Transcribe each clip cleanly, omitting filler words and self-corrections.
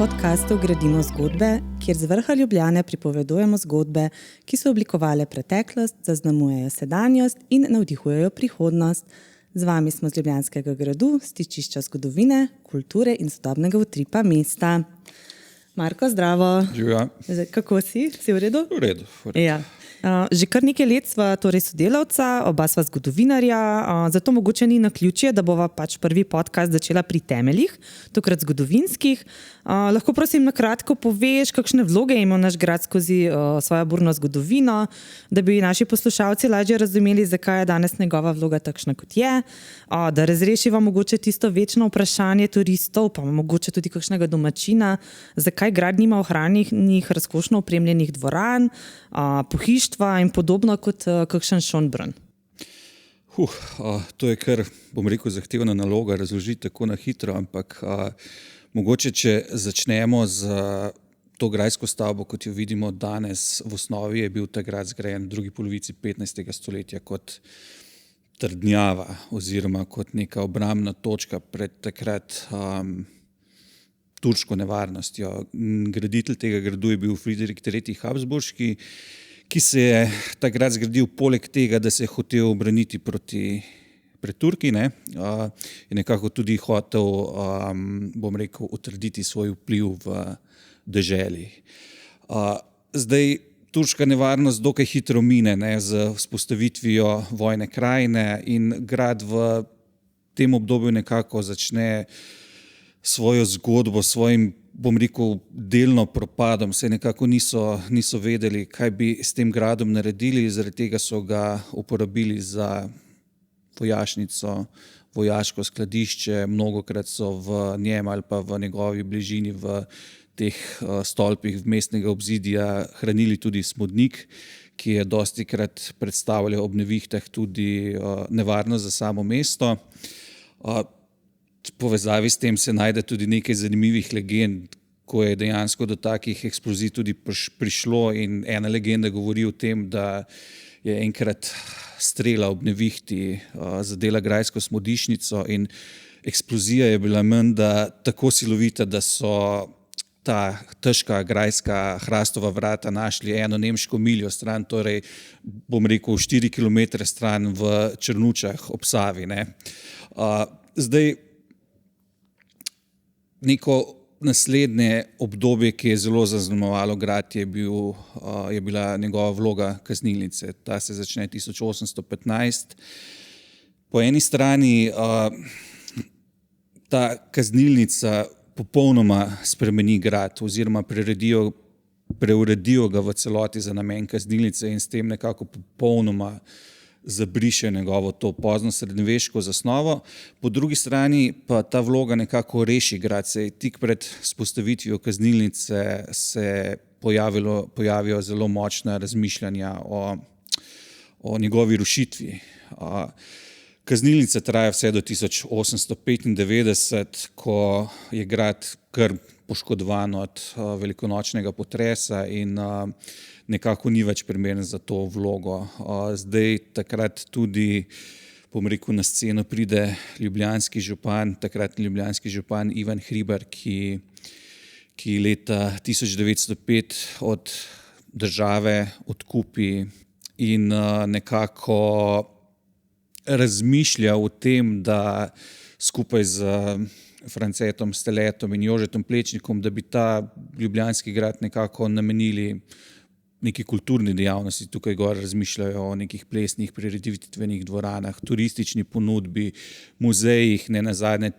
podkastu Gradimo zgodbe, kjer z vrha Ljubljane pripovedujemo zgodbe, ki so oblikovale preteklost, zaznamujejo sedanjost in navdihujejo prihodnost. Z vami smo z Ljubljanskega gradu, stičišča zgodovine, kulture in sodobnega utripa mesta. Marko, zdravo. Živja. Kako si? Si v redu? V redu. Ja. Že kar nekaj let sva torej sodelavca, oba sva zgodovinarja, zato mogoče ni naključje, da bova pač prvi podcast začela pri temeljih, tokrat zgodovinskih. Lahko prosim na kratko poveš, kakšne vloge ima naš grad skozi svojo burno zgodovino, da bi naši poslušalci lažje razumeli, zakaj je danes njegova vloga takšna, kot je, da razrešiva mogoče tisto večno vprašanje turistov, pa mogoče tudi kakšnega domačina, zakaj grad nima ohranjenih razkošno opremljenih dvoran, pohištva in podobno kot kakšen Schönbrunn. To je kar, bom rekel, zahtevna naloga razložiti tako na hitro, ampak mogoče, če začnemo z to grajsko stavbo, kot jo vidimo danes, v osnovi je bil ta grad zgrajen v drugi polovici 15. stoletja kot trdnjava oziroma kot neka obrambna točka pred takrat turško nevarnostjo. Graditelj tega gradu je bil Friderik III. Habsburški, ki se je ta grad zgradil poleg tega, da se je hotel obraniti pred Turki, je nekako tudi hotel, bom rekel, utrditi svoj vpliv v deželi. Zdaj, turška nevarnost dokaj hitro mine z vzpostavitvijo vojne krajine in grad v tem obdobju nekako začne svojo zgodbo, svojim, bom rekel, delno propadom. Se nekako niso vedeli, kaj bi s tem gradom naredili, zaradi tega so ga uporabili za vojašnico, vojaško skladišče, mnogokrat so v njem ali pa v njegovi bližini v teh stolpih mestnega obzidja hranili tudi smodnik, ki je dostikrat predstavljal ob nevihtah tudi nevarnost za samo mesto. V povezavi s tem se najde tudi nekaj zanimivih legend, ko je dejansko do takih eksplozij tudi prišlo, in ena legenda govori o tem, da je enkrat strela ob nevihti zadela grajsko smodišnico in eksplozija je bila menda tako silovita, da so ta težka grajska hrastova vrata našli eno nemško miljo stran, torej bom rekel 4 kilometre stran v Črnučah ob Savi. Zdaj, neko naslednje obdobje, ki je zelo zaznamovalo grad, je bila njegova vloga kaznilnice. Ta se začne 1815. Po eni strani ta kaznilnica popolnoma spremeni grad oziroma preuredijo ga v celoti za namen kaznilnice in s tem nekako popolnoma zabriše njegovo to pozno srednjeveško zasnovo. Po drugi strani pa ta vloga nekako reši grad. Tik pred vzpostavitvijo kaznilnice se pojavijo zelo močna razmišljanja o njegovi rušitvi. Kaznilnica traja vse do 1895, ko je grad kar poškodovan od velikonočnega potresa in nekako ni več primeren za to vlogo. Zdaj takrat tudi, bom rekel, na sceno pride ljubljanski župan, takratni ljubljanski župan Ivan Hribar, ki leta 1905 od države odkupi in nekako razmišlja o tem, da skupaj z Francetom Steletom in Jožetom Plečnikom, da bi ta ljubljanski grad nekako namenili neki kulturni dejavnosti. Tukaj gor razmišljajo o nekih plesnih prireditvenih dvoranah, turistični ponudbi, muzejih. Nenazadnje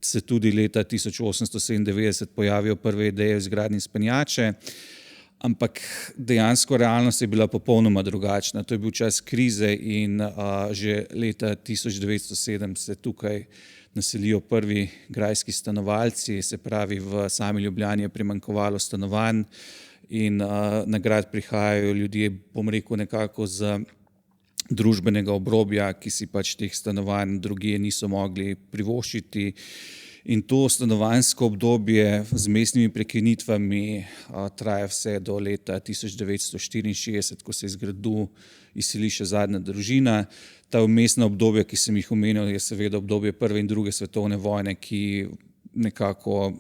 se tudi leta 1897 pojavijo prve ideje o izgradnji spenjače, ampak dejansko realnost je bila popolnoma drugačna. To je bil čas krize in že leta 1907 se tukaj naselijo prvi grajski stanovalci, se pravi v sami Ljubljani je primanjkovalo stanovanj in na grad prihajajo ljudje, bom rekel, nekako z družbenega obrobja, ki si pač teh stanovanj drugje niso mogli privoščiti. In to stanovanjsko obdobje z mestnimi prekinitvami traja vse do leta 1964, ko se iz gradu izseli še zadnja družina. Ta vmesna obdobja, ki sem jih omenil, je seveda obdobje prve in druge svetovne vojne, ki nekako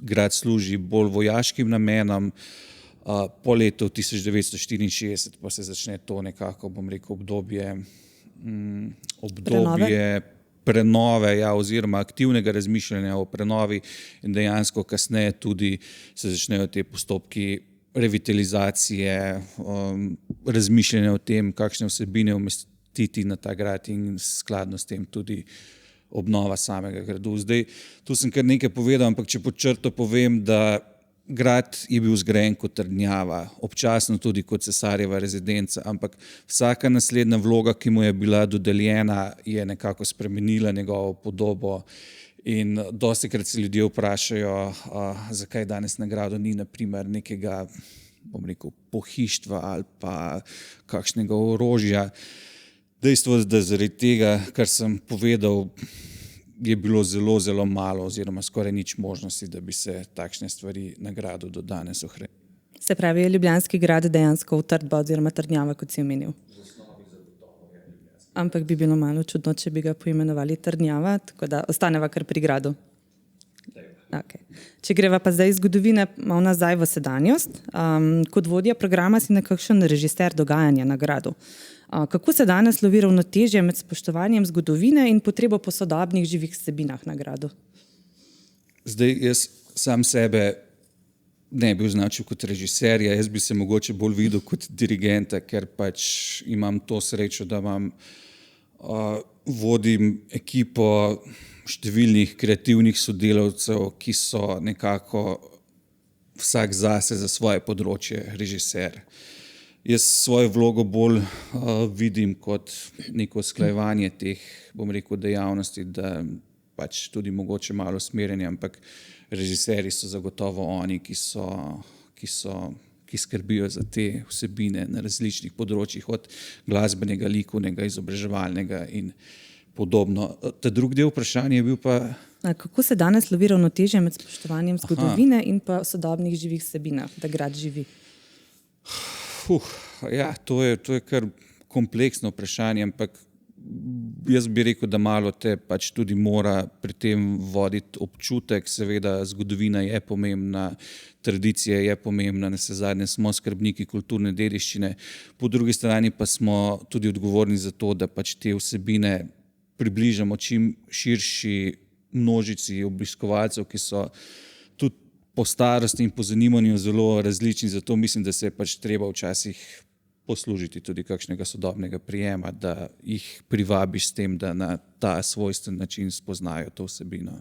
grad služi bolj vojaškim namenom. Po letu 1964 pa se začne to nekako, bom rekel, obdobje prenove, oziroma aktivnega razmišljanja o prenovi in dejansko kasneje tudi se začnejo te postopki revitalizacije, razmišljanja o tem, kakšne vsebine umestiti na ta grad in skladno s tem tudi obnova samega gradu. Zdaj, tu sem kar nekaj povedal, ampak če pod črto povem, da grad je bil zgrajen kot trdnjava, občasno tudi kot cesarjeva rezidenca, ampak vsaka naslednja vloga, ki mu je bila dodeljena, je nekako spremenila njegovo podobo. In dostikrat se ljudje vprašajo, zakaj danes na gradu ni naprimer nekega, bom rekel, pohištva ali pa kakšnega orožja. Dejstvo je, da zaradi tega, kar sem povedal, je bilo zelo, zelo malo oziroma skoraj nič možnosti, da bi se takšne stvari na gradu do danes ohranile. Se pravi, je Ljubljanski grad dejansko utrdba oziroma trdnjava, kot si omenil? Ampak bi bilo malo čudno, če bi ga poimenovali trdnjava, tako da ostaneva kar pri gradu. Okay. Če greva pa zdaj iz zgodovine malo nazaj v sedanjost, kot vodja programa si nekakšen režiser dogajanja na gradu. Kako se danes lovi ravnotežje med spoštovanjem zgodovine in potrebo po sodobnih živih vsebinah na gradu? Zdaj, jaz sam sebe ne bi označil kot režiserja, jaz bi se mogoče bolj videl kot dirigenta, ker pač imam to srečo, da vodim ekipo številnih kreativnih sodelavcev, ki so nekako vsak zase za svoje področje režiser. Jaz svojo vlogo bolj vidim kot neko usklajevanje teh, bom rekel, dejavnosti, da pač tudi mogoče malo usmerjanje, ampak režiserji so zagotovo oni, ki skrbijo za te vsebine na različnih področjih, od glasbenega, likovnega, izobraževalnega in podobno. Ta drugi del vprašanja je bil pa... Kako se danes lovi ravnotežje med spoštovanjem zgodovine in pa sodobnih živih vsebinah, da grad živi? To je kar kompleksno vprašanje, ampak jaz bi rekel, da malo te pač tudi mora pri tem voditi občutek. Seveda zgodovina je pomembna, tradicija je pomembna, navsezadnje smo skrbniki kulturne dediščine, po drugi strani pa smo tudi odgovorni za to, da pač te vsebine približamo čim širši množici obiskovalcev, ki so tudi po starosti in po zanimanju zelo različni, zato mislim, da se je pač treba včasih poslužiti tudi kakšnega sodobnega prijema, da jih privabiš s tem, da na ta svojsten način spoznajo to vsebino.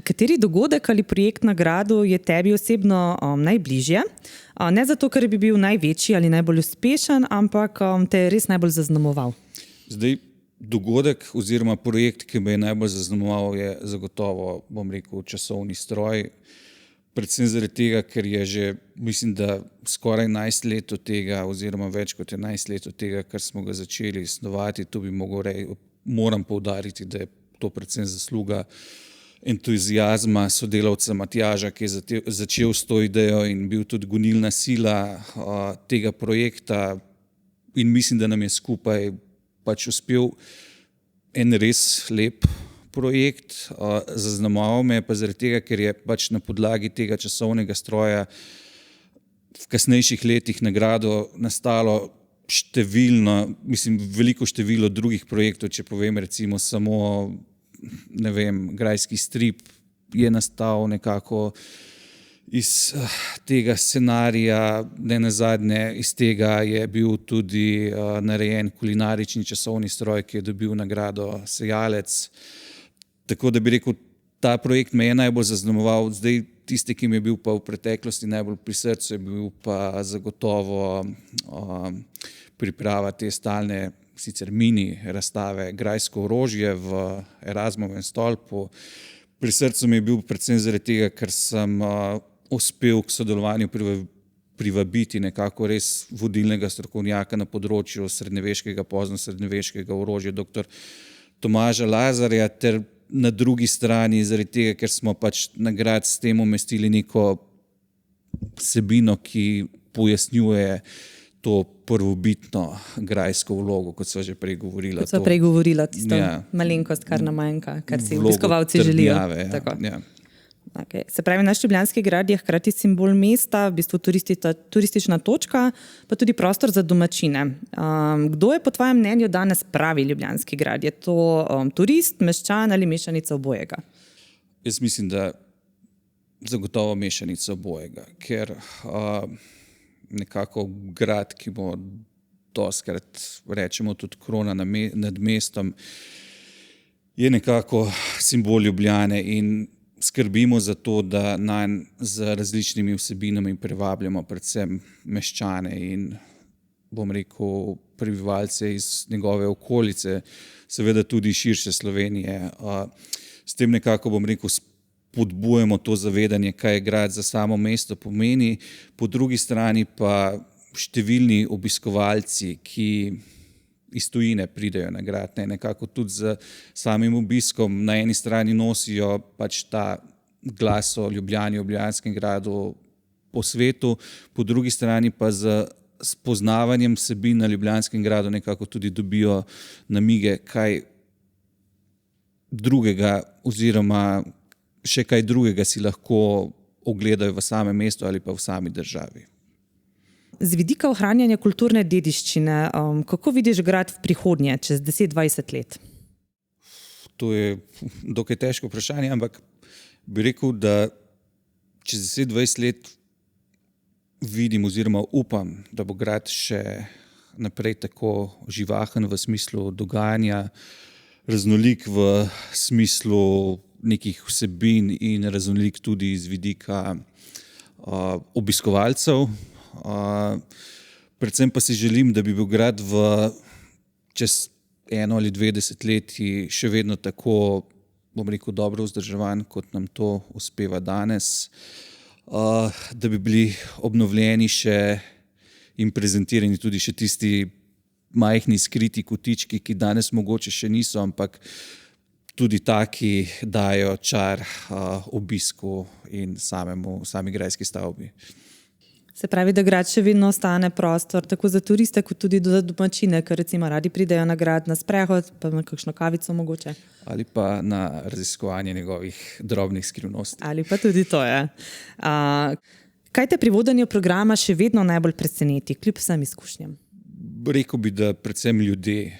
Kateri dogodek ali projekt na gradu je tebi osebno najbližje? Ne zato, ker bi bil največji ali najbolj uspešen, ampak te je res najbolj zaznamoval? Zdaj, dogodek oziroma projekt, ki me je najbolj zaznamoval, je zagotovo, bom rekel, časovni stroj. Predvsem zaradi tega, ker je že, mislim, da skoraj 11 let od tega oziroma več kot 11 let od tega, kar smo ga začeli snovati. Tu bi moram poudariti, da je to predvsem zasluga entuziazma sodelavca Matjaža, ki je začel s to idejo in bil tudi gonilna sila tega projekta, in mislim, da nam je skupaj pač uspel en res lep projekt. Zaznamoval me je pa zaradi tega, ker je pač na podlagi tega časovnega stroja v kasnejših letih na gradu nastalo veliko število drugih projektov. Če povem recimo samo, grajski strip je nastal nekako iz tega scenarija, nenazadnje iz tega je bil tudi narejen kulinarični časovni stroj, ki je dobil nagrado Sejalec. Tako da bi rekel, ta projekt me je najbolj zaznamoval. Zdaj, tisti, ki mi je bil pa v preteklosti najbolj pri srcu, je bil pa zagotovo priprava te stalne, sicer mini razstave Grajsko orožje v Erasmovem stolpu. Pri srcu mi je bil predvsem zaradi tega, ker sem uspel k sodelovanju privabiti nekako res vodilnega strokovnjaka na področju srednjeveškega, poznosrednjeveškega orožja, dr. Tomaža Lazarja, ter na drugi strani zaradi tega, ker smo pač na grad s tem umestili neko vsebino, ki pojasnjuje to prvobitno grajsko vlogo, kot sva že prej govorila. Kot sva prej govorila, tisto malenkost, kar nam manjka, kar si obiskovalci želijo. Tako. Ja. Okay. Se pravi, naš Ljubljanski grad je hkrati simbol mesta, v bistvu turistična točka, pa tudi prostor za domačine. Kdo je po tvojem mnenju danes pravi Ljubljanski grad? Je to turist, meščan ali mešanica obojega? Jaz mislim, da zagotovo mešanica obojega, ker nekako grad, ki mu dostikrat rečemo tudi krona nad mestom, je nekako simbol Ljubljane in skrbimo za to, da nanj z različnimi vsebinami privabljamo predvsem meščane in, bom rekel, prebivalce iz njegove okolice, seveda tudi širše Slovenije. S tem nekako, bom rekel, spodbujamo to zavedanje, kaj grad za samo mesto pomeni, po drugi strani pa številni obiskovalci, ki iz tujine pridejo na grad, nekako tudi z samim obiskom na eni strani nosijo pač ta glas o Ljubljani, o Ljubljanskem gradu po svetu, po drugi strani pa z spoznavanjem vsebin na Ljubljanskem gradu nekako tudi dobijo namige, kaj drugega oziroma še kaj drugega si lahko ogledajo v samem mestu ali pa v sami državi. Z vidika ohranjanja kulturne dediščine, kako vidiš grad v prihodnje, čez 10-20 let? To je dokaj težko vprašanje, ampak bi rekel, da čez 10-20 let vidim oziroma upam, da bo grad še naprej tako živahen v smislu dogajanja, raznolik v smislu nekih vsebin in raznolik tudi z vidika obiskovalcev. Predvsem pa si želim, da bi bil grad čez 1 ali 2 desetletji še vedno tako, bom rekel, dobro vzdrževan, kot nam to uspeva danes, da bi bili obnovljeni še in prezentirani tudi še tisti majhni skriti kotički, ki danes mogoče še niso, ampak tudi taki dajo čar obisku in sami grajski stavbi. Se pravi, da grad še vedno ostane prostor tako za turiste, kot tudi za domačine, ker recimo radi pridejo na grad na sprehod, pa na kakšno kavico mogoče. Ali pa na raziskovanje njegovih drobnih skrivnosti. Ali pa tudi to je. Kaj te pri vodenju programa še vedno najbolj preseneti, kljub vsem izkušnjam? Rekel bi, da predvsem ljudje,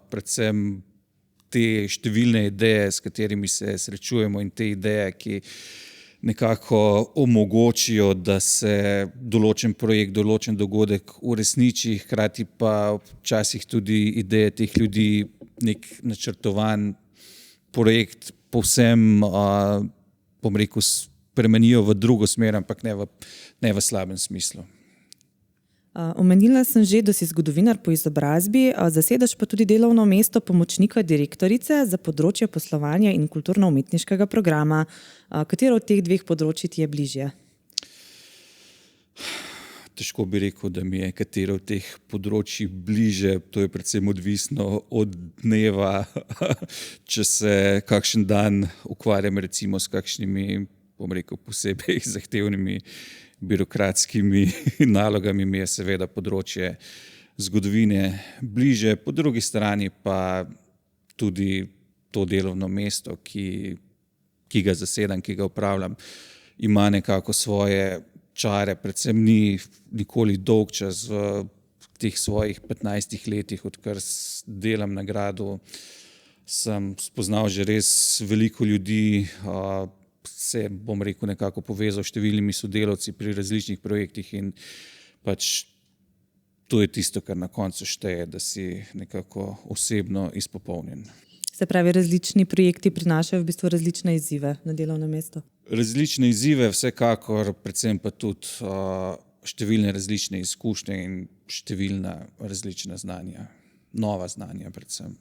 predvsem te številne ideje, s katerimi se srečujemo in te ideje, ki nekako omogočijo, da se določen projekt, določen dogodek uresniči, hkrati pa včasih tudi ideje teh ljudi, nek načrtovan projekt povsem, bom rekel, spremenijo v drugo smer, ampak ne v slabem smislu. Omenila sem že, da si zgodovinar po izobrazbi, zasedaš pa tudi delovno mesto pomočnika direktorice za področje poslovanja in kulturno-umetniškega programa. Katero od teh dveh področij ti je bližje? Težko bi rekel, da mi je katero od teh področij bliže, to je predvsem odvisno od dneva, če se kakšen dan ukvarjam recimo s kakšnimi, bom rekel, posebej zahtevnimi birokratskimi nalogami, mi je seveda področje zgodovine bliže, po drugi strani pa tudi to delovno mesto, ki ga zasedam, ki ga upravljam, ima nekako svoje čare, predvsem ni nikoli dolg čas v teh svojih 15 letih, odkar delam na gradu, sem spoznal že res veliko ljudi, se, bom rekel, nekako povezal s številnimi sodelavci pri različnih projektih in pač to je tisto, kar na koncu šteje, da si nekako osebno izpopolnjen. Se pravi, različni projekti prinašajo v bistvu različne izzive na delovno mesto? Različne izzive, vsekakor, predvsem pa tudi številne različne izkušnje in številna različna znanja, nova znanja predvsem.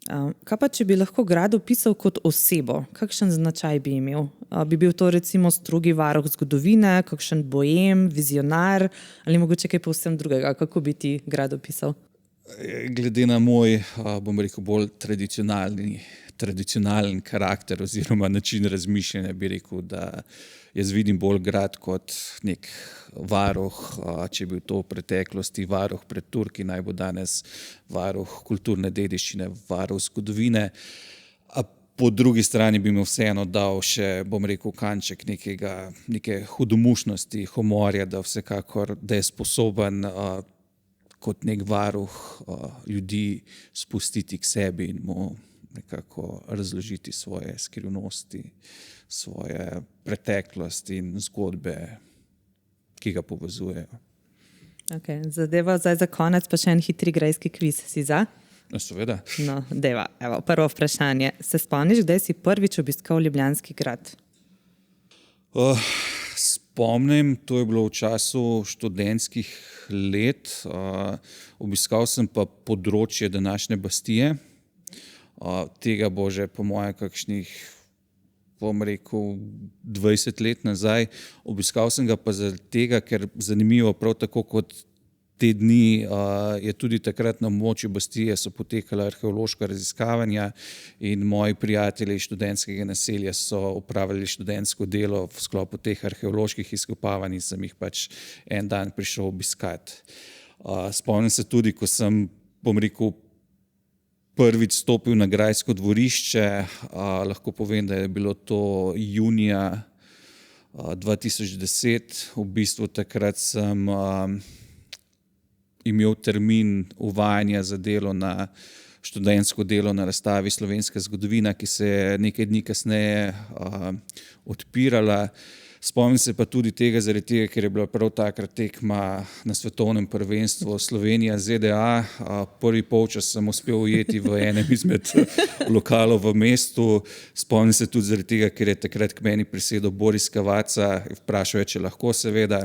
Kaj pa, če bi lahko grad opisal kot osebo? Kakšen značaj bi imel? Bi bil to recimo strogi varuh zgodovine, kakšen bojem, vizionar ali mogoče kaj povsem drugega? Kako bi ti grad opisal? Glede na moj, bom rekel, bolj tradicionalen karakter oziroma način razmišljanja, bi rekel, da jaz vidim bolj grad kot nek varuh, če bi bil to v preteklosti varuh pred Turki, naj bo danes varuh kulturne dediščine, varuh zgodovine. Po drugi strani bi mi vseeno dal še, bom rekel, kanček neke hudomušnosti, humorja, da vsekakor, da je sposoben kot nek varuh ljudi spustiti k sebi in mu nekako razložiti svoje skrivnosti, svoje preteklosti in zgodbe, ki ga povezujejo. Okay, zadeva zdaj za konec, pa še en hitri grajski kviz. Si za? Seveda. No, deva. Evo, prvo vprašanje. Se spomniš, kdaj si prvič obiskal Ljubljanski grad? Spomnim, to je bilo v času študentskih let. Obiskal sem pa področje današnje Bastije. Tega bo že po moje kakšnih, bom rekel, 20 let nazaj. Obiskal sem ga pa zaradi tega, ker zanimivo, prav tako kot te dni je tudi takrat na območju Bastije so potekala arheološka raziskavanja in moji prijatelji iz študentskega naselja so opravili študentsko delo v sklopu teh arheoloških izkopavanj in sem jih pač en dan prišel obiskati. Spomnim se tudi, ko sem, bom rekel, prvič stopil na grajsko dvorišče, lahko povem, da je bilo to junija 2010. V bistvu takrat sem imel termin uvajanja za delo na študentsko delo na razstavi Slovenska zgodovina, ki se je nekaj dni kasneje odpirala. Spomnim se pa tudi tega zaradi tega, ker je bila prav takrat tekma na svetovnem prvenstvu Slovenija-ZDA. Prvi polčas sem uspel ujeti v enem izmed lokalov v mestu. Spomnim se tudi zaradi tega, ker je takrat k meni prisedel Boris Kavaca, vprašal je, če lahko, seveda.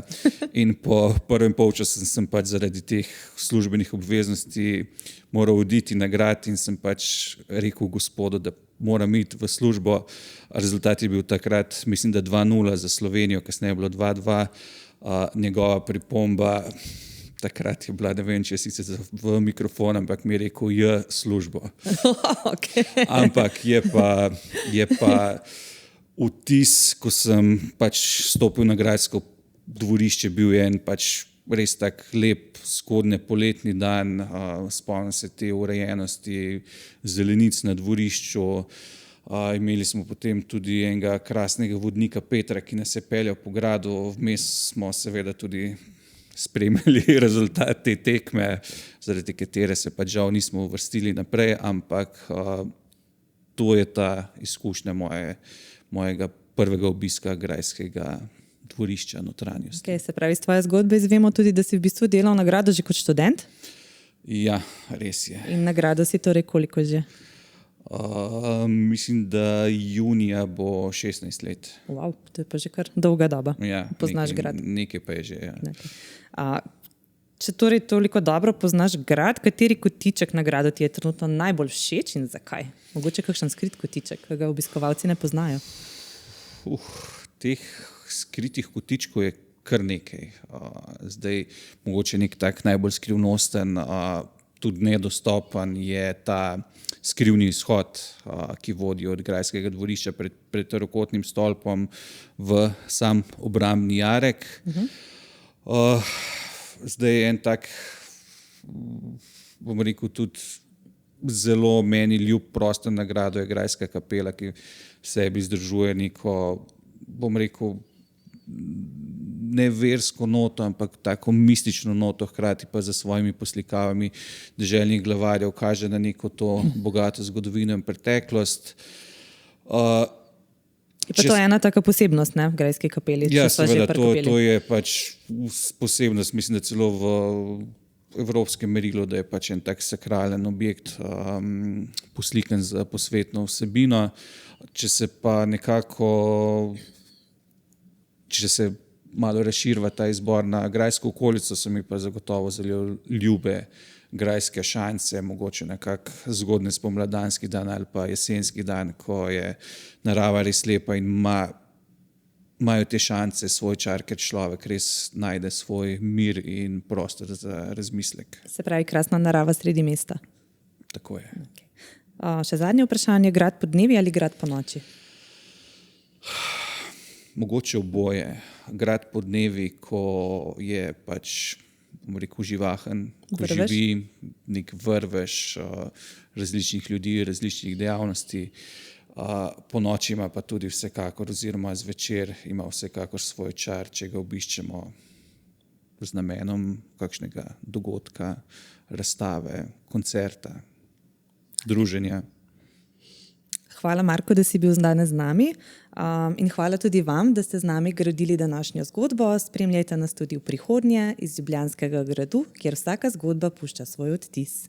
In po prvem polčasu sem pač zaradi teh službenih obveznosti moral oditi na grad in sem pač rekel gospodu, da moram iti v službo. Rezultat je bil takrat, mislim, da 2-0 za Slovenijo, kasneje je bilo 2-2. Njegova pripomba takrat je bila, ne vem, če je sicer v mikrofon, ampak mi je rekel, službo. Okay. Ampak je pa vtis, ko sem pač stopil na grajsko dvorišče, bil je en pač res tak lep, zgodnje poletni dan. Spomnim se te urejenosti zelenic na dvorišču. Imeli smo potem tudi enega krasnega vodnika Petra, ki nas je peljal po gradu. Vmes smo seveda tudi spremljali rezultat te tekme, zaradi katere se pač žal nismo uvrstili naprej, ampak to je ta izkušnja mojega prvega obiska grajskega dvorišča notranjosti. Okay, se pravi, iz tvoje zgodbe izvemo tudi, da si v bistvu delal na gradu že kot študent? Ja, res je. In na gradu si torej koliko že? Mislim, da junija bo 16 let. Wow, to je pa že kar dolga doba. Ja, poznaš grad. Nekaj pa je že, ja. Če torej toliko dobro poznaš grad, kateri kotiček na gradu ti je trenutno najbolj všeč in zakaj? Mogoče kakšen skrit kotiček, ki ga obiskovalci ne poznajo? Teh skritih kotičkov je kar nekaj. Zdaj, mogoče nek tak najbolj skrivnosten, tudi nedostopen je ta skrivni izhod, ki vodi od grajskega dvorišča pred trokotnim stolpom v sam obrambni jarek. Zdaj en tak, bom rekel, tudi zelo meni ljub prostor na gradu je grajska kapela, ki sebi združuje neko, bom rekel, ne versko noto, ampak tako mistično noto, hkrati pa za svojimi poslikavami deželnih glavarjev kaže na neko to bogato zgodovino in preteklost. Je pa to ena taka posebnost, ne, v grajski kapeli? Ja, seveda, to je pač posebnost, mislim, da celo v evropskem merilu, da je pač en tak sakralen objekt poslikan za posvetno vsebino. Če se pa nekako, če se malo razširva ta izbor na grajsko okolico, so mi pa zagotovo zelo ljube grajske šance, mogoče nekak zgodnji spomladanski dan ali pa jesenski dan, ko je narava res lepa in imajo te šance svoj čar, ker človek res najde svoj mir in prostor za razmislek. Se pravi, krasna narava sredi mesta. Tako je. Okay. Še zadnje vprašanje, grad po dnevi ali grad po noči? Mogoče oboje. Grad po dnevi, ko je pač, bom rekel, živahen, ko živi nek vrvež različnih ljudi, različnih dejavnosti. Po noči ima pa tudi vsekakor, oziroma zvečer ima vsekakor svoj čar, če ga obiščemo z namenom kakšnega dogodka, razstave, koncerta, druženja. Hvala, Marko, da si bil danes z nami, in hvala tudi vam, da ste z nami gradili današnjo zgodbo. Spremljajte nas tudi v prihodnje iz Ljubljanskega gradu, kjer vsaka zgodba pušča svoj odtis.